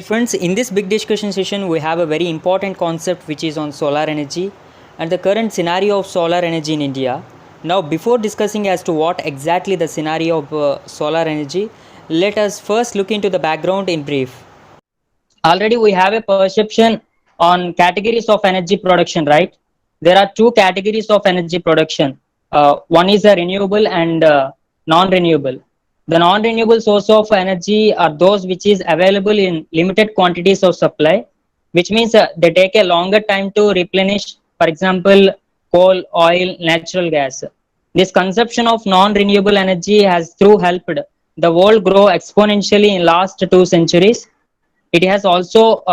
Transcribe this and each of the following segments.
Friends, in this big discussion session, we have a very important concept which is on solar energy and the current scenario of solar energy in India. Now, before discussing as to what exactly the scenario of solar energy, let us first look into the background in brief. Already, we have a perception on categories of energy production, right? There are two categories of energy production. One is a renewable and non-renewable. The non-renewable source of energy are those which is available in limited quantities of supply, which means they take a longer time to replenish. For example, coal, oil, natural gas. This consumption of non-renewable energy has through helped the world grow exponentially in last 2 centuries. It has also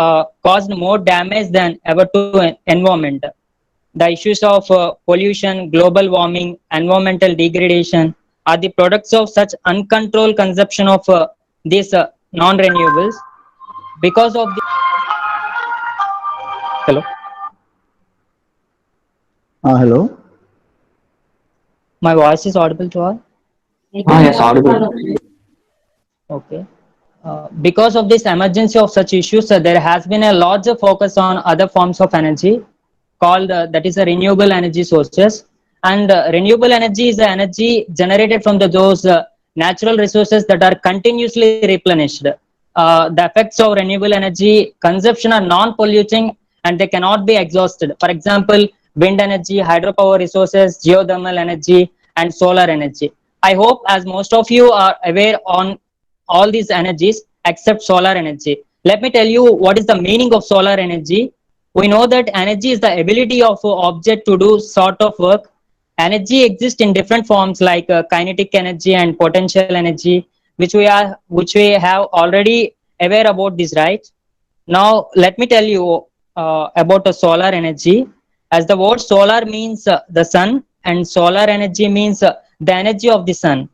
caused more damage than ever to environment. The issues of pollution, global warming, environmental degradation are the products of such uncontrolled consumption of these non-renewables. Because of the hello, Hello. my voice is audible to all. Yes, audible. Okay. Because of this emergency of such issues, there has been a larger focus on other forms of energy called that is a renewable energy sources. And renewable energy is the energy generated from those natural resources that are continuously replenished. The effects of renewable energy consumption are non-polluting and they cannot be exhausted. For example, wind energy, hydropower resources, geothermal energy, and solar energy. I hope as most of you are aware on all these energies except solar energy. Let me tell you what is the meaning of solar energy. We know that energy is the ability of an object to do sort of work. Energy exists in different forms like kinetic energy and potential energy, which we have already aware about this, right? Now let me tell you about the solar energy. As the word solar means the sun, and solar energy means the energy of the sun.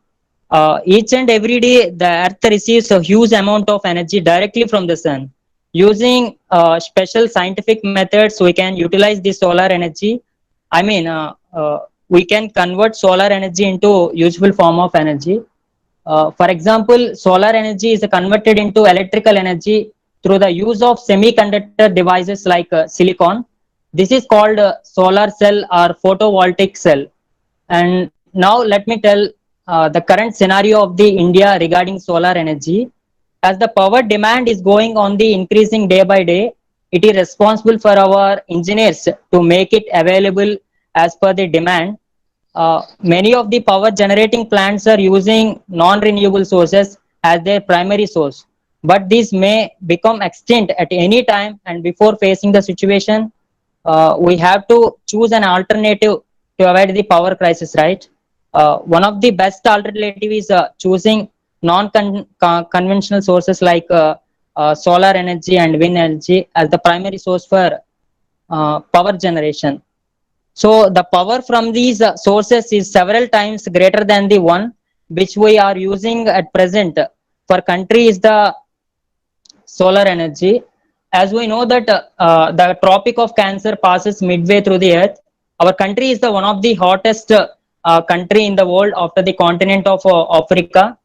Each and every day, the Earth receives a huge amount of energy directly from the sun. Using special scientific methods, we can utilize the solar energy. I mean, we can convert solar energy into useful form of energy. For example, solar energy is converted into electrical energy through the use of semiconductor devices like silicon. This is called solar cell or photovoltaic cell. And now let me tell the current scenario of the India regarding solar energy. As the power demand is going on the increasing day by day, it is responsible for our engineers to make it available as per the demand. Many of the power generating plants are using non-renewable sources as their primary source. But this may become extinct at any time, and before facing the situation, we have to choose an alternative to avoid the power crisis, right? One of the best alternative is choosing non-conventional sources like solar energy and wind energy as the primary source for power generation. So the power from these sources is several times greater than the one which we are using at present. For country is the solar energy. As we know that the Tropic of Cancer passes midway through the earth. Our country is the one of the hottest country in the world after the continent of Africa.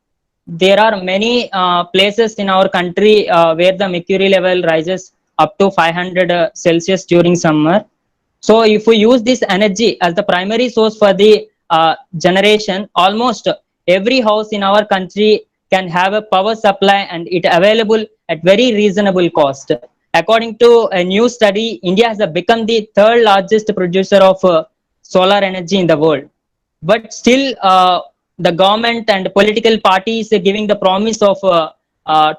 There are many places in our country where the mercury level rises up to 500 Celsius during summer. So if we use this energy as the primary source for the generation, almost every house in our country can have a power supply and it available at very reasonable cost. According to a new study, India has become the third largest producer of solar energy in the world. But still, the government and political parties are giving the promise of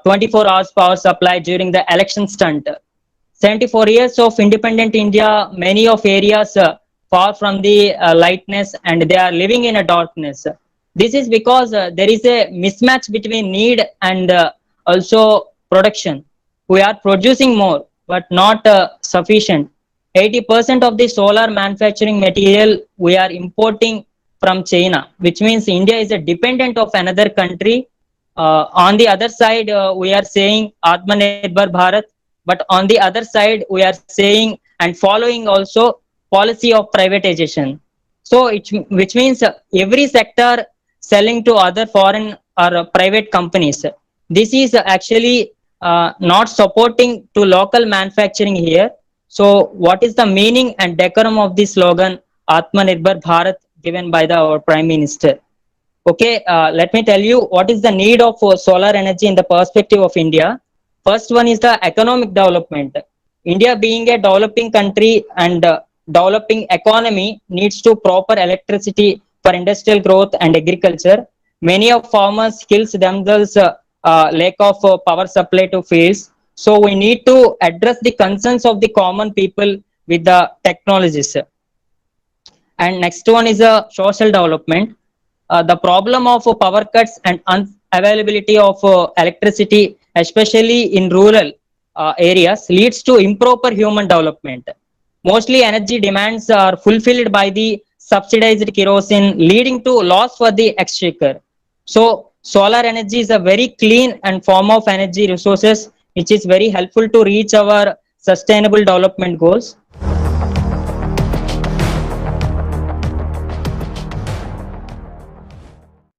24 hours power supply during the election stunt. 74 years of independent India, many of areas far from the lightness and they are living in a darkness. This is because there is a mismatch between need and also production. We are producing more, but not sufficient. 80% of the solar manufacturing material we are importing from China, which means India is a dependent of another country. On the other side, we are saying Atmanirbhar Bharat, but on the other side, we are saying and following also policy of privatization. So, which means every sector selling to other foreign or private companies. This is actually not supporting to local manufacturing here. So what is the meaning and decorum of the slogan Atmanirbhar Bharat given by our Prime Minister? Okay, let me tell you what is the need of solar energy in the perspective of India. First one is the economic development. India being a developing country and developing economy needs to proper electricity for industrial growth and agriculture. Many of farmers skills themselves lack of power supply to fields. So we need to address the concerns of the common people with the technologies. And next one is a social development. The problem of power cuts and unavailability of electricity, especially in rural areas, leads to improper human development. Mostly energy demands are fulfilled by the subsidized kerosene, leading to loss for the exchequer. So solar energy is a very clean and form of energy resources, which is very helpful to reach our sustainable development goals.